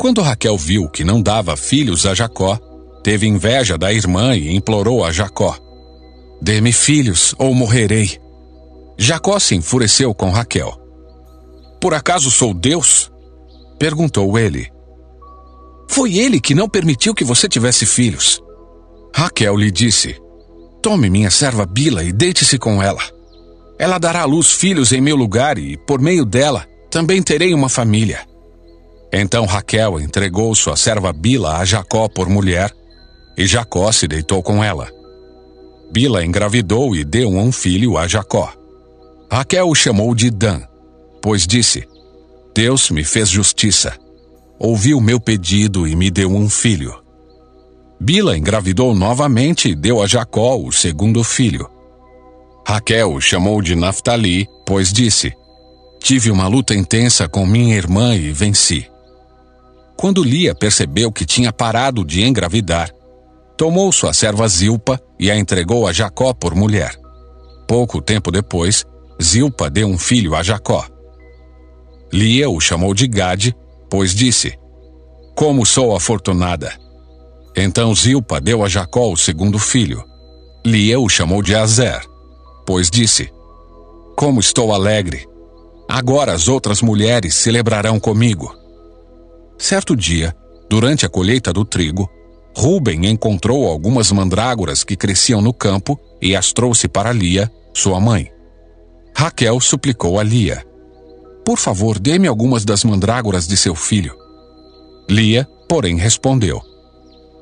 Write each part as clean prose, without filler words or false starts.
Quando Raquel viu que não dava filhos a Jacó, teve inveja da irmã e implorou a Jacó: "Dê-me filhos, ou morrerei." Jacó se enfureceu com Raquel. "Por acaso sou Deus?" perguntou ele. "Foi ele que não permitiu que você tivesse filhos." Raquel lhe disse: "Tome minha serva Bila e deite-se com ela. Ela dará à luz filhos em meu lugar e, por meio dela, também terei uma família." Então Raquel entregou sua serva Bila a Jacó por mulher, e Jacó se deitou com ela. Bila engravidou e deu um filho a Jacó. Raquel o chamou de Dan, pois disse: "Deus me fez justiça. Ouviu meu pedido e me deu um filho." Bila engravidou novamente e deu a Jacó o segundo filho. Raquel o chamou de Naftali, pois disse: "Tive uma luta intensa com minha irmã e venci." Quando Lia percebeu que tinha parado de engravidar, tomou sua serva Zilpa e a entregou a Jacó por mulher. Pouco tempo depois, Zilpa deu um filho a Jacó. Lia o chamou de Gade, pois disse: "Como sou afortunada." Então Zilpa deu a Jacó o segundo filho. Lia o chamou de Azer, pois disse: "Como estou alegre! Agora as outras mulheres celebrarão comigo." Certo dia, durante a colheita do trigo, Ruben encontrou algumas mandrágoras que cresciam no campo e as trouxe para Lia, sua mãe. Raquel suplicou a Lia: "Por favor, dê-me algumas das mandrágoras de seu filho." Lia, porém, respondeu: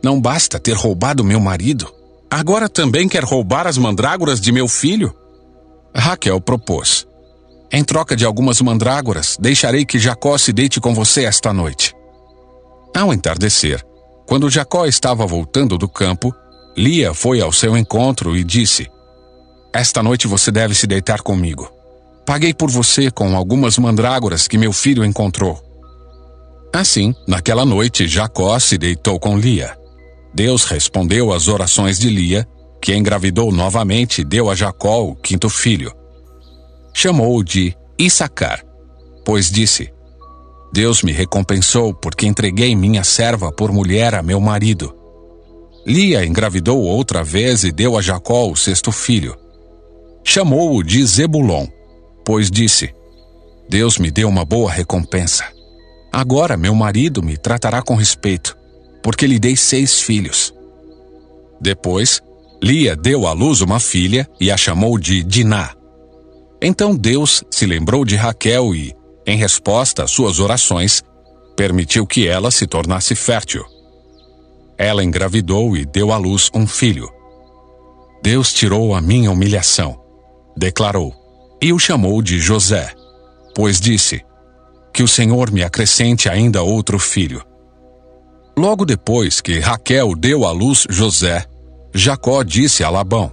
"Não basta ter roubado meu marido? Agora também quer roubar as mandrágoras de meu filho?" Raquel propôs: "Em troca de algumas mandrágoras, deixarei que Jacó se deite com você esta noite." Ao entardecer, quando Jacó estava voltando do campo, Lia foi ao seu encontro e disse: "Esta noite você deve se deitar comigo. Paguei por você com algumas mandrágoras que meu filho encontrou." Assim, naquela noite, Jacó se deitou com Lia. Deus respondeu às orações de Lia, que engravidou novamente e deu a Jacó o quinto filho. Chamou-o de Issacar, pois disse: "Deus me recompensou porque entreguei minha serva por mulher a meu marido." Lia engravidou outra vez e deu a Jacó o sexto filho. Chamou-o de Zebulon, pois disse: "Deus me deu uma boa recompensa. Agora meu marido me tratará com respeito, porque lhe dei 6 filhos." Depois, Lia deu à luz uma filha e a chamou de Diná. Então Deus se lembrou de Raquel e, em resposta às suas orações, permitiu que ela se tornasse fértil. Ela engravidou e deu à luz um filho. "Deus tirou a minha humilhação", declarou, e o chamou de José, pois disse: "Que o Senhor me acrescente ainda outro filho." Logo depois que Raquel deu à luz José, Jacó disse a Labão: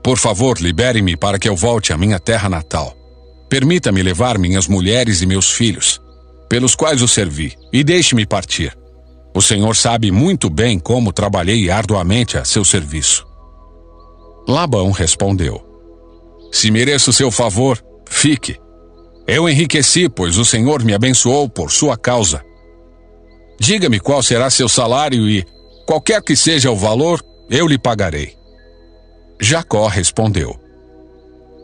"Por favor, libere-me para que eu volte à minha terra natal. Permita-me levar minhas mulheres e meus filhos, pelos quais o servi, e deixe-me partir. O Senhor sabe muito bem como trabalhei arduamente a seu serviço." Labão respondeu: "Se mereço seu favor, fique. Eu enriqueci, pois o Senhor me abençoou por sua causa. Diga-me qual será seu salário e, qualquer que seja o valor, eu lhe pagarei." Jacó respondeu: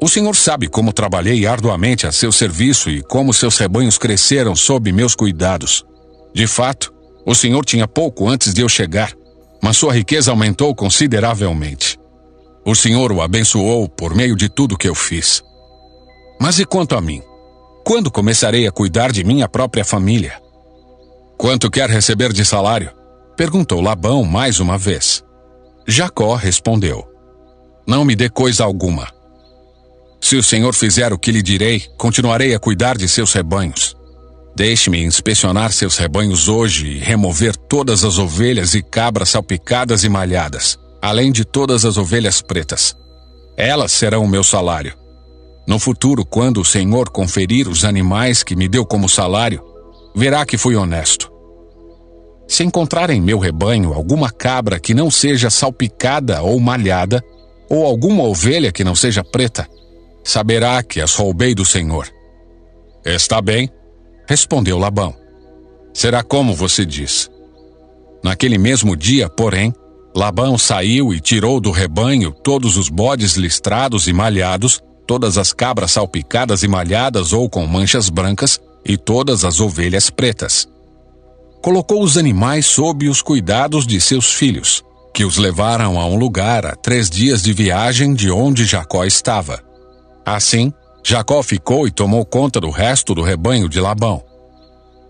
"O Senhor sabe como trabalhei arduamente a seu serviço e como seus rebanhos cresceram sob meus cuidados. De fato, o Senhor tinha pouco antes de eu chegar, mas sua riqueza aumentou consideravelmente. O Senhor o abençoou por meio de tudo que eu fiz. Mas e quanto a mim? Quando começarei a cuidar de minha própria família?" "Quanto quer receber de salário?" perguntou Labão mais uma vez. Jacó respondeu: "Não me dê coisa alguma. Se o Senhor fizer o que lhe direi, continuarei a cuidar de seus rebanhos. Deixe-me inspecionar seus rebanhos hoje e remover todas as ovelhas e cabras salpicadas e malhadas, além de todas as ovelhas pretas. Elas serão o meu salário. No futuro, quando o Senhor conferir os animais que me deu como salário, verá que fui honesto. Se encontrar em meu rebanho alguma cabra que não seja salpicada ou malhada, ou alguma ovelha que não seja preta, saberá que as roubei do Senhor." "Está bem", respondeu Labão. Será como você diz. Naquele mesmo dia, porém, Labão saiu e tirou do rebanho todos os bodes listrados e malhados, todas as cabras salpicadas e malhadas ou com manchas brancas, e todas as ovelhas pretas. Colocou os animais sob os cuidados de seus filhos, que os levaram a um lugar a 3 dias de viagem de onde Jacó estava. Assim, Jacó ficou e tomou conta do resto do rebanho de Labão.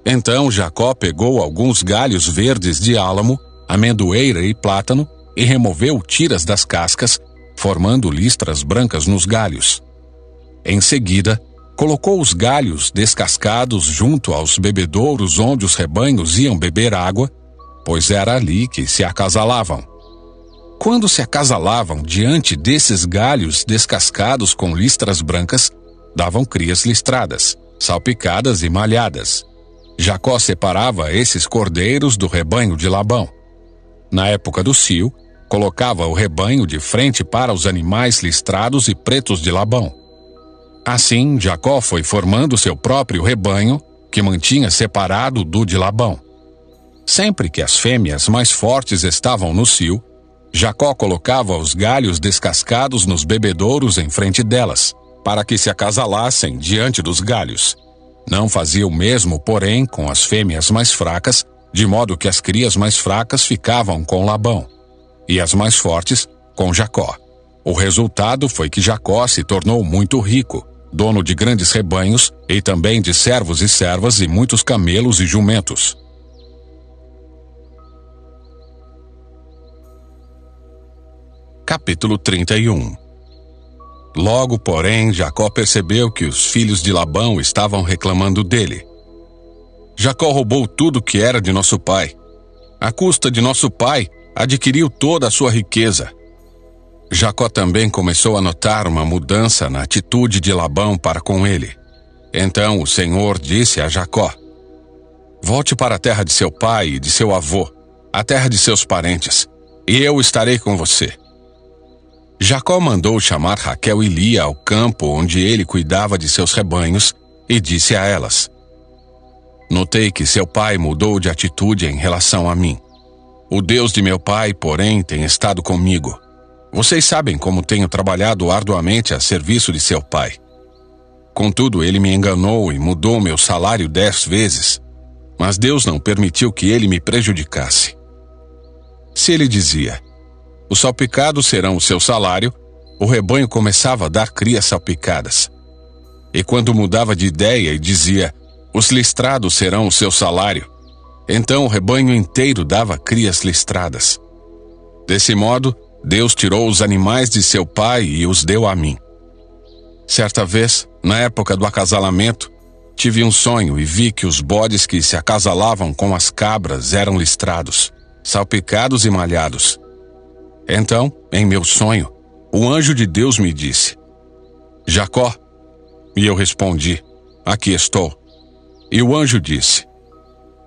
Então Jacó pegou alguns galhos verdes de álamo, amendoeira e plátano e removeu tiras das cascas, formando listras brancas nos galhos. Em seguida, colocou os galhos descascados junto aos bebedouros onde os rebanhos iam beber água, pois era ali que se acasalavam. Quando se acasalavam diante desses galhos descascados com listras brancas, davam crias listradas, salpicadas e malhadas. Jacó separava esses cordeiros do rebanho de Labão. Na época do cio, colocava o rebanho de frente para os animais listrados e pretos de Labão. Assim, Jacó foi formando seu próprio rebanho, que mantinha separado do de Labão. Sempre que as fêmeas mais fortes estavam no cio, Jacó colocava os galhos descascados nos bebedouros em frente delas, para que se acasalassem diante dos galhos. Não fazia o mesmo, porém, com as fêmeas mais fracas, de modo que as crias mais fracas ficavam com Labão, e as mais fortes com Jacó. O resultado foi que Jacó se tornou muito rico, dono de grandes rebanhos e também de servos e servas e muitos camelos e jumentos. Capítulo 31. Logo, porém, Jacó percebeu que os filhos de Labão estavam reclamando dele. Jacó roubou tudo que era de nosso pai. À custa de nosso pai, adquiriu toda a sua riqueza. Jacó também começou a notar uma mudança na atitude de Labão para com ele. Então o Senhor disse a Jacó: volte para a terra de seu pai e de seu avô, a terra de seus parentes, e eu estarei com você. Jacó mandou chamar Raquel e Lia ao campo onde ele cuidava de seus rebanhos e disse a elas: notei que seu pai mudou de atitude em relação a mim. O Deus de meu pai, porém, tem estado comigo. Vocês sabem como tenho trabalhado arduamente a serviço de seu pai. Contudo, ele me enganou e mudou meu salário 10 vezes, mas Deus não permitiu que ele me prejudicasse. Se ele dizia: os salpicados serão o seu salário, o rebanho começava a dar crias salpicadas. E quando mudava de ideia e dizia: os listrados serão o seu salário, então o rebanho inteiro dava crias listradas. Desse modo, Deus tirou os animais de seu pai e os deu a mim. Certa vez, na época do acasalamento, tive um sonho e vi que os bodes que se acasalavam com as cabras eram listrados, salpicados e malhados. Então, em meu sonho, o anjo de Deus me disse: Jacó. E eu respondi: aqui estou. E o anjo disse: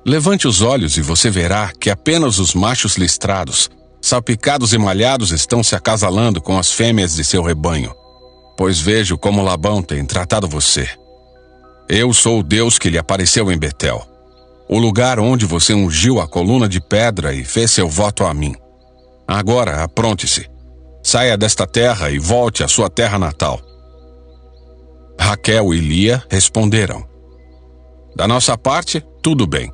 levante os olhos e você verá que apenas os machos listrados, salpicados e malhados estão se acasalando com as fêmeas de seu rebanho, pois vejo como Labão tem tratado você. Eu sou o Deus que lhe apareceu em Betel, o lugar onde você ungiu a coluna de pedra e fez seu voto a mim. Agora, apronte-se, saia desta terra e volte à sua terra natal. Raquel e Lia responderam: da nossa parte, tudo bem.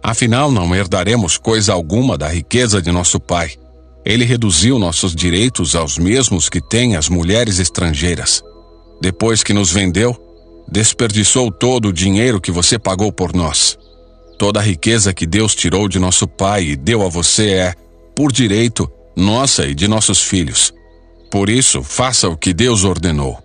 Afinal, não herdaremos coisa alguma da riqueza de nosso pai. Ele reduziu nossos direitos aos mesmos que têm as mulheres estrangeiras. Depois que nos vendeu, desperdiçou todo o dinheiro que você pagou por nós. Toda a riqueza que Deus tirou de nosso pai e deu a você é, por direito, nossa e de nossos filhos. Por isso, faça o que Deus ordenou.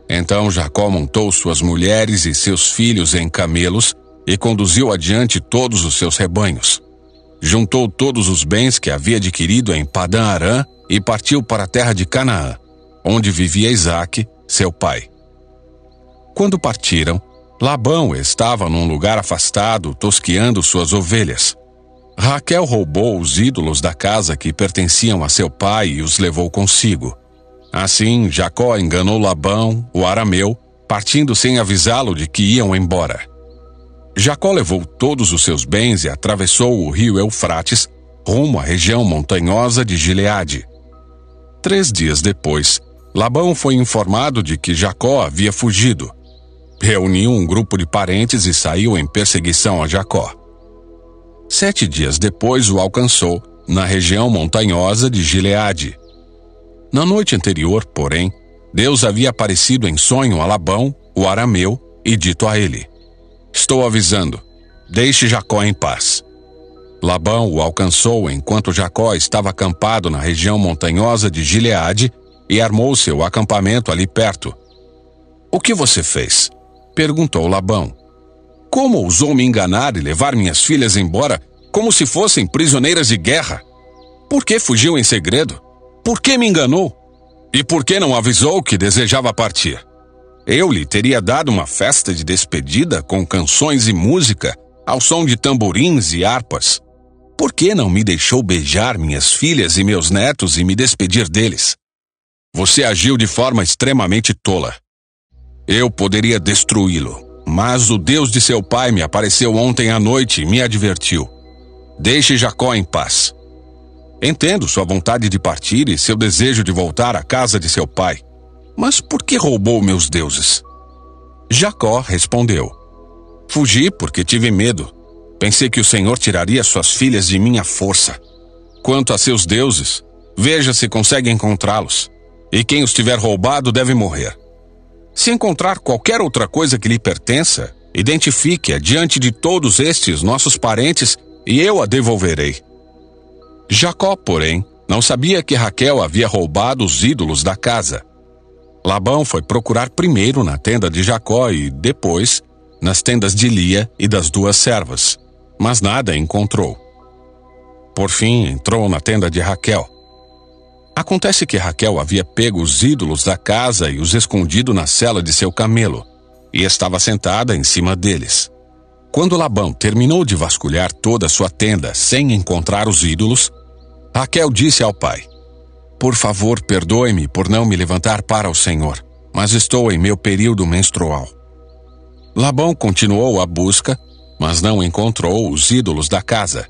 Então Jacó montou suas mulheres e seus filhos em camelos e conduziu adiante todos os seus rebanhos. Juntou todos os bens que havia adquirido em Padã-Arã e partiu para a terra de Canaã, onde vivia Isaque, seu pai. Quando partiram, Labão estava num lugar afastado, tosqueando suas ovelhas. Raquel roubou os ídolos da casa que pertenciam a seu pai e os levou consigo. Assim, Jacó enganou Labão, o arameu, partindo sem avisá-lo de que iam embora. Jacó levou todos os seus bens e atravessou o rio Eufrates rumo à região montanhosa de Gileade. 3 dias depois, Labão foi informado de que Jacó havia fugido. Reuniu um grupo de parentes e saiu em perseguição a Jacó. 7 dias depois o alcançou, na região montanhosa de Gileade. Na noite anterior, porém, Deus havia aparecido em sonho a Labão, o arameu, e dito a ele: Estou avisando, deixe Jacó em paz. Labão o alcançou enquanto Jacó estava acampado na região montanhosa de Gileade e armou seu acampamento ali perto. O que você fez? Perguntou Labão. Como ousou me enganar e levar minhas filhas embora como se fossem prisioneiras de guerra? Por que fugiu em segredo? Por que me enganou? E por que não avisou que desejava partir? Eu lhe teria dado uma festa de despedida com canções e música, ao som de tamborins e harpas. Por que não me deixou beijar minhas filhas e meus netos e me despedir deles? Você agiu de forma extremamente tola. Eu poderia destruí-lo, mas o Deus de seu pai me apareceu ontem à noite e me advertiu: Deixe Jacó em paz. Entendo sua vontade de partir e seu desejo de voltar à casa de seu pai. Mas por que roubou meus deuses? Jacó respondeu: Fugi porque tive medo. Pensei que o Senhor tiraria suas filhas de minha força. Quanto a seus deuses, veja se consegue encontrá-los. E quem os tiver roubado deve morrer. Se encontrar qualquer outra coisa que lhe pertença, identifique-a diante de todos estes nossos parentes e eu a devolverei. Jacó, porém, não sabia que Raquel havia roubado os ídolos da casa. Labão foi procurar primeiro na tenda de Jacó e, depois, nas tendas de Lia e das 2 servas, mas nada encontrou. Por fim, entrou na tenda de Raquel. Acontece que Raquel havia pego os ídolos da casa e os escondido na sela de seu camelo, e estava sentada em cima deles. Quando Labão terminou de vasculhar toda a sua tenda sem encontrar os ídolos, Raquel disse ao pai: Por favor, perdoe-me por não me levantar para o Senhor, mas estou em meu período menstrual. Labão continuou a busca, mas não encontrou os ídolos da casa.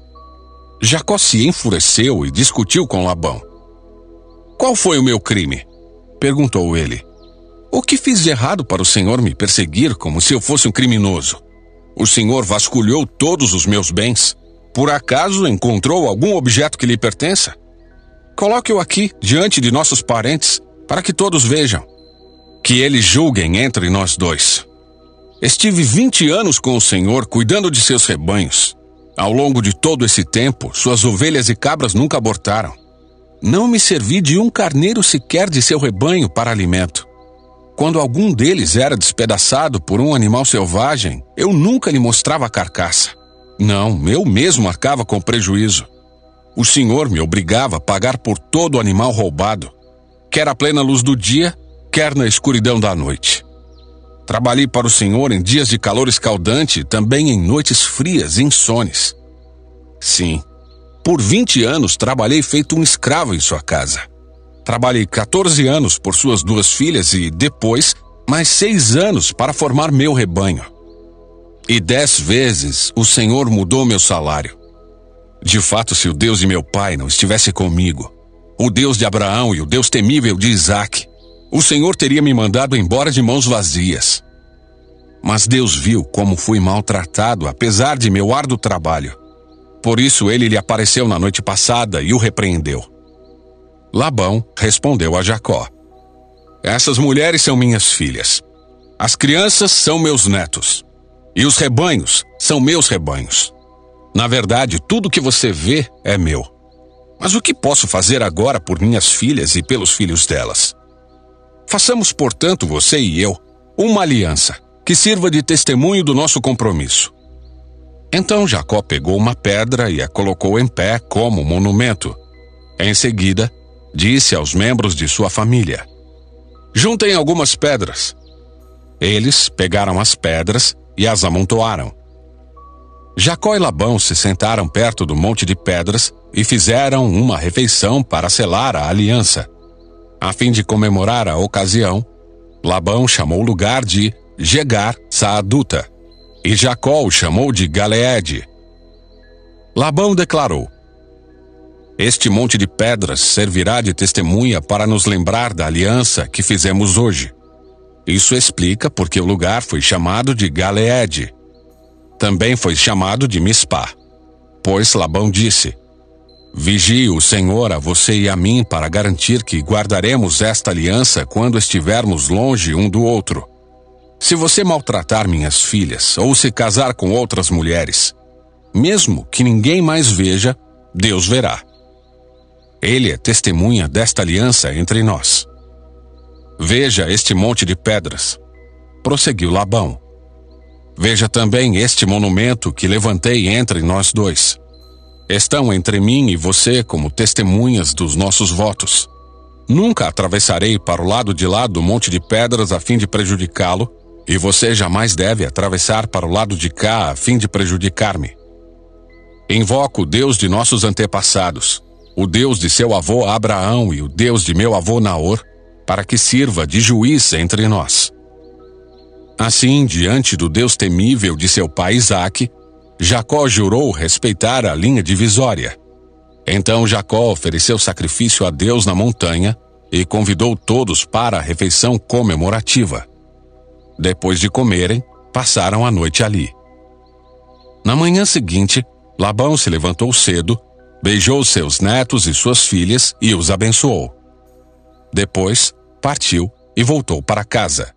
Jacó se enfureceu e discutiu com Labão. Qual foi o meu crime? Perguntou ele. O que fiz de errado para o Senhor me perseguir como se eu fosse um criminoso? O Senhor vasculhou todos os meus bens. Por acaso encontrou algum objeto que lhe pertença? Coloque-o aqui, diante de nossos parentes, para que todos vejam. Que eles julguem entre nós dois. Estive 20 anos com o Senhor cuidando de seus rebanhos. Ao longo de todo esse tempo, suas ovelhas e cabras nunca abortaram. Não me servi de um carneiro sequer de seu rebanho para alimento. Quando algum deles era despedaçado por um animal selvagem, eu nunca lhe mostrava a carcaça. Não, eu mesmo arcava com prejuízo. O Senhor me obrigava a pagar por todo animal roubado, quer à plena luz do dia, quer na escuridão da noite. Trabalhei para o Senhor em dias de calor escaldante e também em noites frias e insones. Sim, por 20 anos trabalhei feito um escravo em sua casa. Trabalhei 14 anos por suas 2 filhas e, depois, mais 6 anos para formar meu rebanho. E 10 vezes o Senhor mudou meu salário. De fato, se o Deus de meu pai não estivesse comigo, o Deus de Abraão e o Deus temível de Isaque, o Senhor teria me mandado embora de mãos vazias. Mas Deus viu como fui maltratado, apesar de meu árduo trabalho. Por isso ele lhe apareceu na noite passada e o repreendeu. Labão respondeu a Jacó: Essas mulheres são minhas filhas. As crianças são meus netos. E os rebanhos são meus rebanhos. Na verdade, tudo que você vê é meu. Mas o que posso fazer agora por minhas filhas e pelos filhos delas? Façamos, portanto, você e eu, uma aliança, que sirva de testemunho do nosso compromisso. Então Jacó pegou uma pedra e a colocou em pé como monumento. Em seguida, disse aos membros de sua família: Juntem algumas pedras. Eles pegaram as pedras e as amontoaram. Jacó e Labão se sentaram perto do monte de pedras e fizeram uma refeição para selar a aliança. A fim de comemorar a ocasião, Labão chamou o lugar de Jegar Saaduta, E Jacó o chamou de Galeede. Labão declarou: Este monte de pedras servirá de testemunha para nos lembrar da aliança que fizemos hoje. Isso explica porque o lugar foi chamado de Galeede. Também foi chamado de Mispá, pois Labão disse: Vigie o Senhor a você e a mim para garantir que guardaremos esta aliança quando estivermos longe um do outro. Se você maltratar minhas filhas ou se casar com outras mulheres, mesmo que ninguém mais veja, Deus verá. Ele é testemunha desta aliança entre nós. Veja este monte de pedras, prosseguiu Labão. Veja também este monumento que levantei entre nós dois. Estão entre mim e você como testemunhas dos nossos votos. Nunca atravessarei para o lado de lá do monte de pedras a fim de prejudicá-lo, e você jamais deve atravessar para o lado de cá a fim de prejudicar-me. Invoco o Deus de nossos antepassados, o Deus de seu avô Abraão e o Deus de meu avô Naor, para que sirva de juiz entre nós. Assim, diante do Deus temível de seu pai Isaque, Jacó jurou respeitar a linha divisória. Então Jacó ofereceu sacrifício a Deus na montanha e convidou todos para a refeição comemorativa. Depois de comerem, passaram a noite ali. Na manhã seguinte, Labão se levantou cedo, beijou seus netos e suas filhas e os abençoou. Depois, partiu e voltou para casa.